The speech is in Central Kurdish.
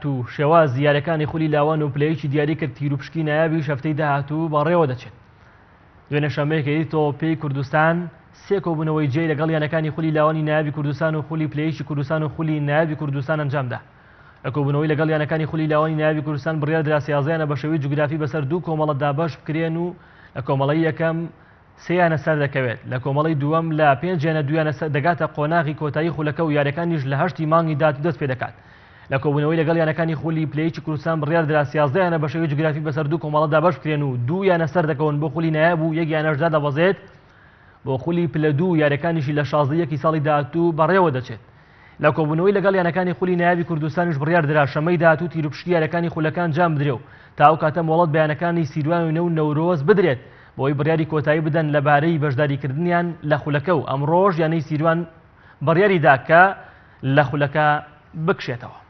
داهاتوو شێواز یاریەکانی خولی لاوان و پلەیەکی دیاری کرد تیرروپشکی نایابی شەفتەی داهاتوو بەڕێوە دەچێت. دوێنێ شەمەیەکەی تۆپەی کوردستان سێ کۆبوونەوەی جێی لەگەڵ یانەکانی خولی لاوانی نایابی کوردستان و خولی پلەیەکی کوردستان و خولی نایابی کوردستان ئەنجامدا. لە کۆبوونەوەی لەگەڵ یانەکانی خولی لاوانی نایابی کوردستان بڕیار درا سیازەیانە بە شێوەی جوگرافی بەسەر دوو کۆمەڵەتدا بەش بکرێن و لە کۆمەڵی یەکەم سێیانە سەر دەکەوێت، لە کۆمەڵی دووەم لە پێنجیانە دویانە دەگاتە قۆناغی کۆتایی خولەکە و یاریەکانیش لە 8 مانگی داهاتوو دەست پێ دەکات. لە کۆبوونەوەی لەگەڵ یانەکانی خولی پلەیەکی کوردستان بڕیار درا سیازەیانە بە شێوەی جوگرافی بەسەر دوو کۆمەڵەتدا بەش بکرێن و دوویانە سەر دەکەون بۆ خولی نایاب و یەکیانەشدا دەبەزێت بۆ خولی پلە دوو یاریەکانیشی لە 16 ساڵی داهاتوو بەڕێوە دەچێت. لە کۆبوونەوەی لەگەڵ یانەکانی خولی نایابی کوردستانیش بڕیار درا شەمەی داهاتوو تیرروپشکی یاریەکانی خولەکان جام بدرێ و تا ئەو کاتە مۆڵەت بەیانەکانی سیروان و نەورۆز بدرێت بۆی بڕیاری کۆتایی بدەن لەبارەی بەشداریکردنیان لە خولەکە و ئەمڕۆژ یانەی سیروان بڕیاری دا کە لە خولەکە بکشێتەوە.